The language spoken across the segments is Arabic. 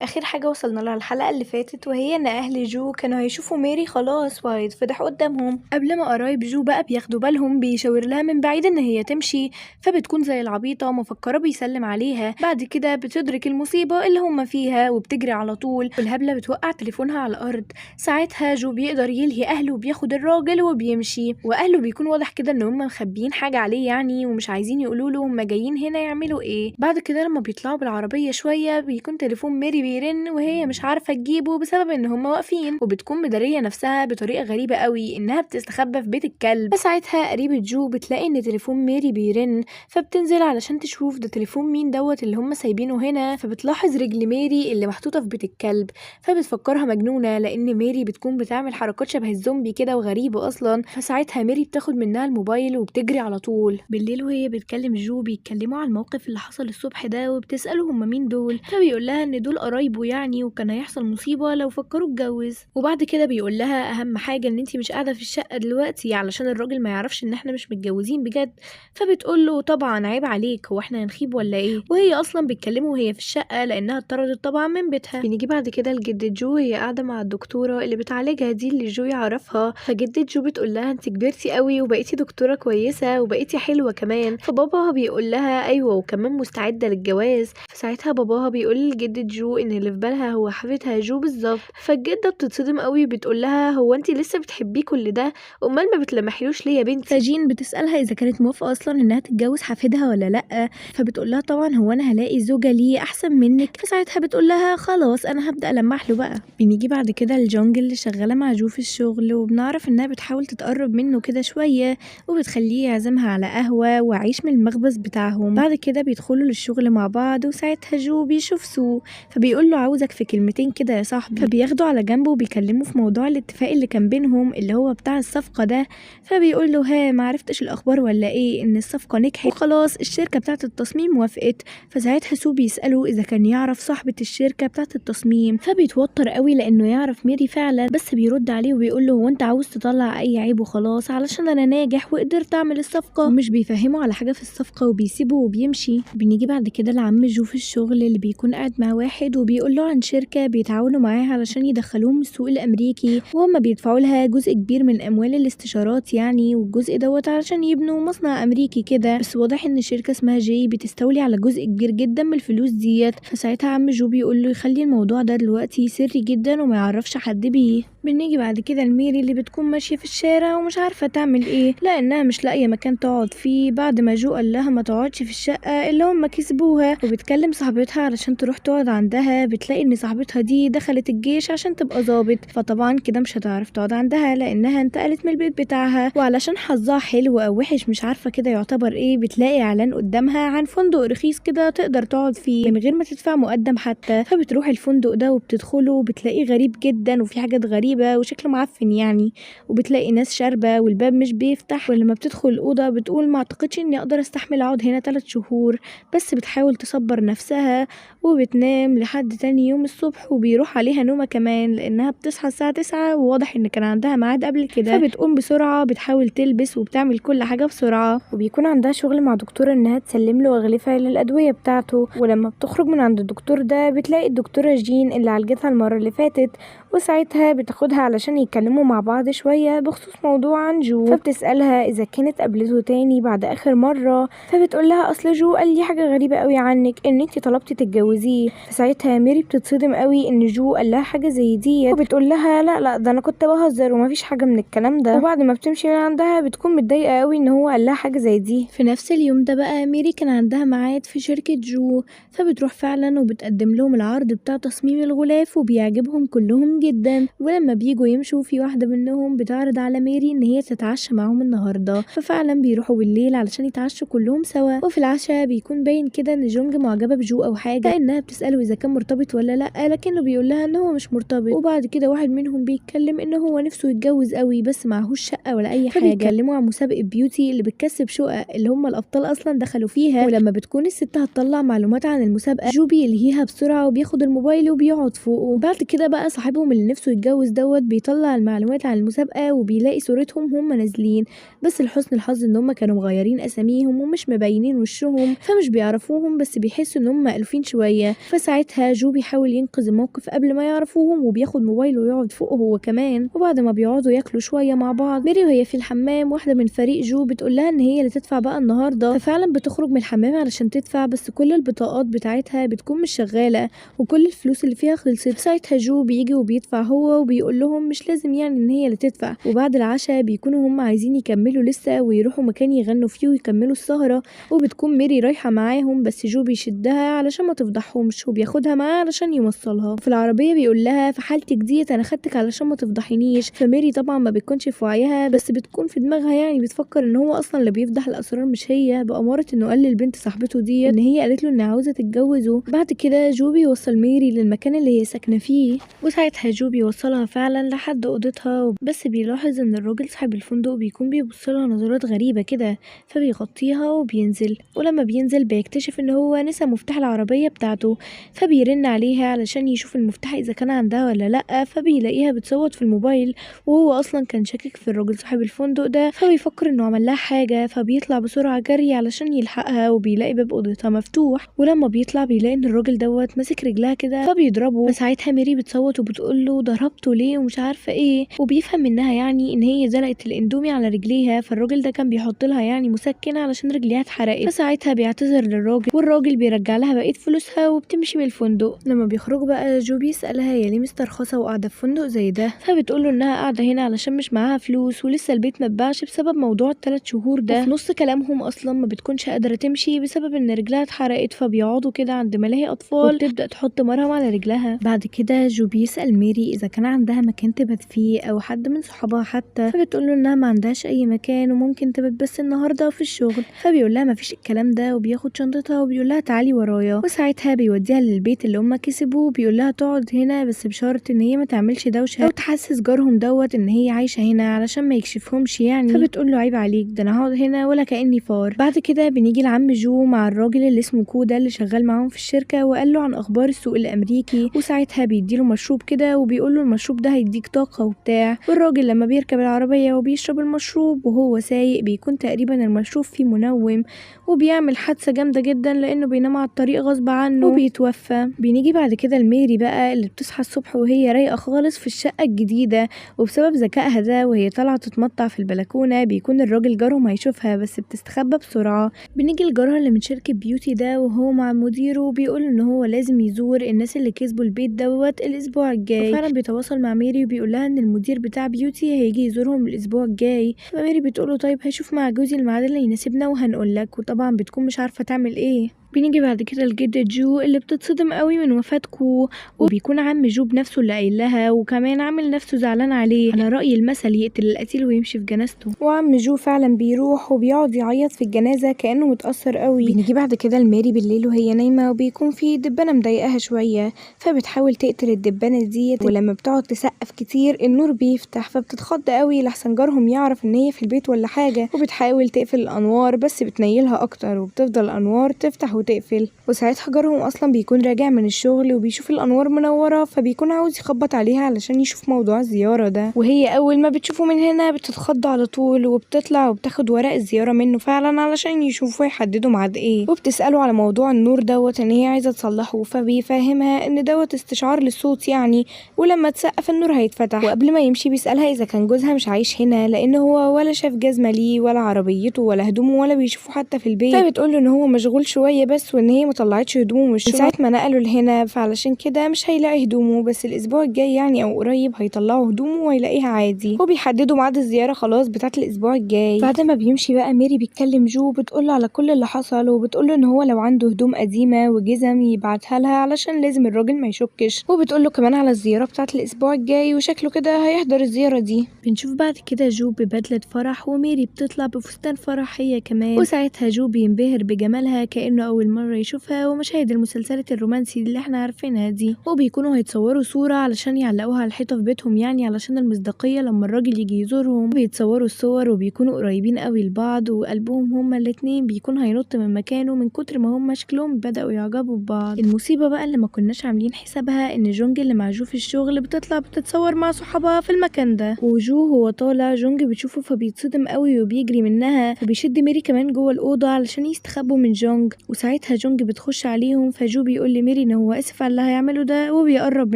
آخر حاجة وصلنا لها الحلقة اللي فاتت وهي إن أهل جو كانوا هيشوفوا ميري خلاص وهيتفضح قدامهم قبل ما قرايب جو بقى بياخدوا بالهم بيشاور لها من بعيد إن هي تمشي، فبتكون زي العبيطة مفكرة بيسلم عليها. بعد كده بتدرك المصيبة اللي هما فيها وبتجري على طول والهبلة بتوقع تليفونها على الأرض. ساعتها جو بيقدر يلهي أهله وبياخد الراجل وبيمشي، وأهله بيكون واضح كده إن هما مخبيين حاجة عليه يعني ومش عايزين يقولوله هما جايين هنا يعملوا إيه. بعد كده لما بيطلعوا بالعربية شوية بيكون تليفون ميري بيرن وهي مش عارفة تجيبه بسبب ان هما واقفين، وبتكون مدارية نفسها بطريقة غريبة قوي انها بتستخبى في بيت الكلب. فساعتها قريبة جو بتلاقي ان تليفون ميري بيرن، فبتنزل علشان تشوف ده تليفون مين دوت اللي هما سايبينه هنا. فبتلاحظ رجل ميري اللي محطوطة في بيت الكلب، فبتفكرها مجنونة لان ميري بتكون بتعمل حركات شبه الزومبي كده وغريبة اصلا. فساعتها ميري بتاخد منها الموبايل وبتجري على طول. بالليل وهي بتكلم جو بيتكلموا على الموقف اللي حصل الصبح ده وبتسأله هما مين دول، فبيقول لها ان دول قرايبه يعني وكان هيحصل مصيبة لو فكروا اتجوز. وبعد كده بيقول لها اهم حاجة ان انتي مش قاعدة في الشقة دلوقتي علشان الراجل ما يعرفش ان احنا مش متجوزين بجد. فبتقول له طبعا عيب عليك، هو احنا هنخيب ولا ايه؟ وهي اصلا بتكلمه وهي في الشقة لانها اتطردت طبعا من بيتها. بنيجي بعد كده لجدة جو وهي قاعدة مع الدكتورة اللي بتعالجها دي اللي جو يعرفها. فجدة جو بتقول لها انت كبرتي قوي وبقيتي دكتورة كويسة وبقيتي حلوة كمان. فباباها بيقول لها ايوه وكمان مستعدة للجواز. فساعتها باباها بيقول لجدة جو ان اللي في بالها هو حفيدها جو بالظبط. فالجدة بتتصدم قوي بتقول لها هو انت لسه بتحبيه كل ده؟ امال ما بتلمحيلوش ليه يا بنتي؟ فجين بتسألها اذا كانت موافقة اصلا انها تتجوز حفيدها ولا لا. فبتقول لها طبعا هو انا هلاقي زوجة ليه احسن منك. فساعتها بتقول لها خلاص انا هبدأ المح له بقى. بنيجي بعد كده لجونج اللي شغالة مع جو في الشغل، وبنعرف انها بتحاول تتقرب منه كده شوية وبتخليه يعزمها على قهوة وعيش من المخبز بتاعهم. بعد كده بيدخلوا للشغل مع بعض وساعتها جو بيشوف سو فبيقول له عاوزك في كلمتين كده يا صاحبي. فبياخده على جنبه وبيكلمه في موضوع الاتفاق اللي كان بينهم اللي هو بتاع الصفقة ده. فبيقول له ها معرفتش الاخبار ولا ايه ان الصفقة نجحت وخلاص الشركة بتاعة التصميم وافقت. فساعتها سو بيسأله اذا كان يعرف صاحبة الشركة بتاعة التصميم، فبيتوتر قوي لانه يعرف ميري فعلا، بس بيرد عليه وبيقول له هو انت عاوز تطلع اي عيب وخلاص علشان انا ناجح وقدرت اعمل الصفقة، ومش بيفهمه على حاجة في الصفقة وبيسيبه وبيمشي. بنيجي بعد كده لعم جو في الشغل اللي بيكون قاعد مع واحد وبيقول له عن شركة بيتعاونوا معاها علشان يدخلوهم السوق الامريكي، وهم بيدفعوا لها جزء كبير من اموال الاستشارات يعني، والجزء دوت علشان يبنوا مصنع امريكي كده. بس واضح ان شركة اسمها جي بتستولي على جزء كبير جدا من الفلوس ديت. فساعتها عم جو بيقول له يخلي الموضوع ده دلوقتي سري جدا وما يعرفش حد بيه. بنيجي بعد كده لميري اللي بتكون ماشية في الشارع ومش عارفة تعمل ايه لانها مش لاقية مكان تقعد فيه بعد ما جو قال لها ما تقعدش في الشقة اللي هم كسبوها. وبتكلم صاحبتها علشان تروح تقعد عندها، بتلاقي ان صاحبتها دي دخلت الجيش عشان تبقى ضابط، فطبعا كده مش هتعرف تقعد عندها لانها انتقلت من البيت بتاعها. وعلشان حظها حلو او وحش مش عارفة كده يعتبر ايه، بتلاقي اعلان قدامها عن فندق رخيص كده تقدر تقعد فيه من غير ما تدفع مقدم حتى. فبتروح الفندق ده وبتدخله وبتلاقيه غريب جدا وفي حاجات غريبة وشكله معفن يعني، وبتلاقي ناس شاربة والباب مش بيفتح. ولما بتدخل الأوضة بتقول ما اعتقدش اني اقدر استحمل اقعد هنا 3 شهور، بس بتحاول تصبر نفسها وبتنام لحد تاني يوم الصبح وبيروح عليها نومة كمان لانها بتصحى الساعة 9 وواضح ان كان عندها ميعاد قبل كده. فبتقوم بسرعة بتحاول تلبس وبتعمل كل حاجة بسرعة، وبيكون عندها شغل مع دكتور انها تسلم له أغلفة للأدوية بتاعته. ولما بتخرج من عند الدكتور ده بتلاقي الدكتورة جين اللي عالجتها المرة اللي فاتت، وساعتها بتاخدها علشان يتكلموا مع بعض شوية بخصوص موضوع عن جو. فبتسألها إذا كانت قابلته تاني بعد آخر مرة، فبتقول لها أصل جو قال لي حاجة غريبة قوي عنك إن انتي طلبتي تتجوزيه. فساعتها ميري بتتصدم قوي إن جو قال لها حاجة زي دي، وبتقول لها لا لا ده أنا كنت بهزر ومفيش حاجة من الكلام ده. وبعد ما بتمشي من عندها بتكون متضايقة قوي إن هو قال لها حاجة زي دي. في نفس اليوم ده بقى ميري كان عندها ميعاد في شركة جو، فبتروح فعلا وبتقدم لهم العرض بتاع تصميم الغلاف وبيعجبهم كلهم جدا. ولما بيجوا يمشوا في واحدة منهم بتعرض على ميري ان هي تتعشى معاهم النهاردة، ففعلا بيروحوا بالليل علشان يتعشوا كلهم سوا. وفي العشاء بيكون باين كده ان جونج معجبة بجو او حاجة لانها بتسأله اذا كان مرتبط ولا لا، لكنه بيقول لها ان هو مش مرتبط. وبعد كده واحد منهم بيتكلم ان هو نفسه يتجوز قوي بس معهوش شقة ولا اي حاجة. فبيتكلموا عن مسابقة بيوتي اللي بتكسب شقق اللي هم الابطال اصلا دخلوا فيها. ولما بتكون الست هتطلع معلومات عن المسابقة جو بيلهيها بسرعة وبياخد الموبايل وبيقعد فوقه. بعد كده بقى صاحبهم اللي نفسه يتجوز دوت بيطلع المعلومات عن المسابقة وبيلاقي صورتهم هم نازلين، بس لحسن الحظ ان هم كانوا مغيرين اساميهم ومش مبينين وشهم فمش بيعرفوهم، بس بيحسوا ان هم مألوفين شوية. فساعتها بقى جو بيحاول ينقذ الموقف قبل ما يعرفوهم، وبياخد موبايله ويقعد فوقه هو كمان. وبعد ما بيقعدوا ياكلوا شويه مع بعض، ميري وهي في الحمام واحده من فريق جو بتقول لها ان هي اللي تدفع بقى النهارده، ففعلا بتخرج من الحمام علشان تدفع، بس كل البطاقات بتاعتها بتكون مش شغاله وكل الفلوس اللي فيها خلصت. ساعتها جو بيجي وبيدفع هو وبيقول لهم مش لازم يعني ان هي اللي تدفع. وبعد العشاء بيكونوا هم عايزين يكملوا لسه ويروحوا مكان يغنوا فيه ويكملوا السهره، وبتكون ميري رايحه معاهم، بس جو بيشدها علشان ما تفضحهمش وبياخدها معاه علشان يوصلها. في العربيه بيقول لها في حالتك ديت انا خدتك علشان ما تفضحينيش. فميري طبعا ما بتكونش في وعيها، بس بتكون في دماغها يعني بتفكر ان هو اصلا اللي بيفضح الاسرار مش هي، بأمارة انه قال للبنت صاحبته دي ان هي قالت له انها عاوزه تتجوزه. بعد كده جو بيوصل ميري للمكان اللي هي ساكنه فيه، وساعتها جو بيوصلها فعلا لحد اوضتها، بس بيلاحظ ان الراجل صاحب الفندق بيكون بيبصلها نظرات غريبه كده، فبيغطيها وبينزل. ولما بينزل بيكتشف ان هو نسى مفتاح العربيه بتاعته، فبيرن عليها علشان يشوف المفتاح اذا كان عندها ولا لا، فبيلاقيها بتصوت في الموبايل، وهو اصلا كان شاكك في الراجل صاحب الفندق ده، فبيفكر انه عمل لها حاجه، فبيطلع بسرعه جري علشان يلحقها، وبيلاقي باب اوضتها مفتوح. ولما بيطلع بيلاقي ان الراجل دوت ماسك رجلها كده فبيضربه. فساعتها ميري بتصوت وبتقول له ضربته ليه ومش عارفه ايه، وبيفهم منها يعني ان هي زرقت الاندومي على رجليها، فالراجل ده كان بيحط لها يعني مسكن علشان رجليها اتحرقت. فساعتها بيعتذر للراجل، والراجل بيرجع لها بقيه فلوسها وبتمشي من الفندق. لما بيخرجوا بقى جو بيسالها هي ليه مسترخصه وقاعده في فندق زي ده، فبتقول له انها قاعده هنا علشان مش معاها فلوس ولسه البيت متباعش بسبب موضوع ال3 شهور ده. وفي نص كلامهم اصلا ما بتكونش قادره تمشي بسبب ان رجلها اتحرقت، فبيقعدوا كده عند ملاهي اطفال وبتبدا تحط مرهم على رجلها. بعد كده جو بيسال ميري اذا كان عندها مكان تبات فيه او حد من صحابها حتى، فبتقول له انها ما عندهاش اي مكان وممكن تبات بس النهارده في الشغل. فبيقول لها ما فيش الكلام ده، وبياخد شنطتها وبيقول لها تعالي ورايا، وساعتها بيوديها للبيت اللي هم كسبوه، وبيقول لها تقعد هنا بس بشرط ان هي ما تعملش دوشه او تحسس جارهم دوت ان هي عايشه هنا علشان ما يكشفهمش يعني. فبتقول له عيب عليك، ده انا هقعد هنا ولا كاني فار. بعد كده بنيجي لعم جو مع الراجل اللي اسمه كودا اللي شغال معاهم في الشركه، وقال له عن اخبار السوق الامريكي، وساعتها بيديله مشروب كده وبيقول له المشروب ده هيديك طاقه وبتاع. والراجل لما بيركب العربيه وبيشرب المشروب وهو سايق بيكون تقريبا المشروب فيه منوم، وبيعمل حادثه جامده جدا لانه بينام على الطريق غصب عنه وبيتوفى. بنيجي بعد كده لميري بقى اللي بتصحى الصبح وهي رايقه خالص في الشقه الجديده، وبسبب ذكائها ده وهي طالعه تتمطع في البلكونه بيكون الراجل جارهم هيشوفها بس بتستخبى بسرعه. بنيجي لجارها اللي من شركه بيوتي ده وهو مع مديره وبيقول ان هو لازم يزور الناس اللي كسبوا البيت دوت الاسبوع الجاي، وفعلا بيتواصل مع ميري وبيقول لها ان المدير بتاع بيوتي هيجي يزورهم الاسبوع الجاي. فميري بتقوله طيب هشوف مع جوزي الميعاد اللي يناسبنا وهنقول لك، وطبعا بتكون مش عارفه تعمل ايه. بنيجي بعد كده لجدة جو اللي بتتصدم قوي من وفاة كو، وبيكون عم جو بنفسه اللي قايل لها، وكمان عامل نفسه زعلان عليه على رأي المثل يقتل القتيل ويمشي في جنازته. وعم جو فعلا بيروح وبيقعد يعيط في الجنازة كأنه متأثر قوي. بنيجي بعد كده لميري بالليل وهي نايمة وبيكون في دبانة مضايقاها شوية، فبتحاول تقتل الدبانة ديت، ولما بتقعد تسقف كتير النور بيفتح، فبتتخض قوي لحسن جارهم يعرف ان هي في البيت ولا حاجة، وبتحاول تقفل الأنوار بس بتنيلها أكتر، وبتفضل الأنوار تفتح وتقفل. وساعتها جارهم اصلا بيكون راجع من الشغل وبيشوف الانوار منوره، فبيكون عاوز يخبط عليها علشان يشوف موضوع الزياره ده، وهي اول ما بتشوفه من هنا بتتخض على طول وبتطلع وبتاخد ورق الزياره منه فعلا علشان يشوفوا يحددوا ميعاد ايه، وبتساله على موضوع النور دوت ان هي عايزه تصلحه، فبيفهمها ان دوت استشعار للصوت يعني، ولما تسقف النور هيتفتح. وقبل ما يمشي بيسالها اذا كان جوزها مش عايش هنا، لان هو ولا شاف جزمه ليه ولا عربيته ولا هدومه ولا بيشوفه حتى في البيت، فبتقول له ان هو مشغول شويه بس، وان هي مطلعتش هدومه من ساعه ما نقلوا لهنا، فعلشان كده مش هيلاقي هدومه، بس الاسبوع الجاي يعني او قريب هيطلعوا هدومه وهيلاقيها عادي، وبيحددوا ميعاد الزياره خلاص بتاعه الاسبوع الجاي. بعد ما بيمشي بقى ميري بيتكلم جو بتقوله على كل اللي حصل، وبتقوله ان هو لو عنده هدوم قديمه وجزم يبعتها لها علشان لازم الراجل ما يشكش، وبتقوله كمان على الزياره بتاعه الاسبوع الجاي وشكله كده هيحضر الزياره دي. بنشوف بعد كده جو ببدله فرح وميري بتطلع بفستان فرح هي كمان، وساعتها جو بينبهر بجمالها كأنه أول مرة يشوفها، ومشاهد المسلسلات الرومانسي اللي احنا عارفينها دي، وبيكونوا هيتصوروا صورة علشان يعلقوها على الحيطة في بيتهم يعني علشان المصداقية لما الراجل يجي يزورهم، بيتصوروا الصور وبيكونوا قريبين قوي لبعض، وقلبهم هما الاتنين بيكون هينط من مكانه من كتر ما هما شكلهم بدأوا يعجبوا ببعض. المصيبة بقى اللي ما كناش عاملين حسابها ان جونج اللي مع جو في الشغل بتطلع بتتصور مع صحابها في المكان ده، وجو هو طالع جونج بتشوفه فبيتصدم قوي وبيجري منها، فبيشد ميري كمان جوه الأوضة علشان يستخبوا من جونج. وساعتها وساعتها جونج بتخش عليهم، فجو بيقول لميري ان هو اسف على اللي هيعمله ده وبيقرب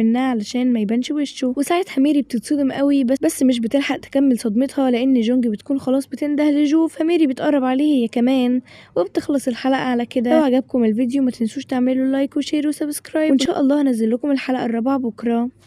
منها علشان ما يبانش وشه. وساعتها ميري بتتصدم قوي بس مش بتلحق تكمل صدمتها لان جونج بتكون خلاص بتنده لجو، فميري بتقرب عليه هي كمان. وبتخلص الحلقة على كده. لو عجبكم الفيديو ما تنسوش تعملوا لايك وشير وسبسكرايب، وان شاء الله هنزل لكم الحلقة الرابعة بكرة.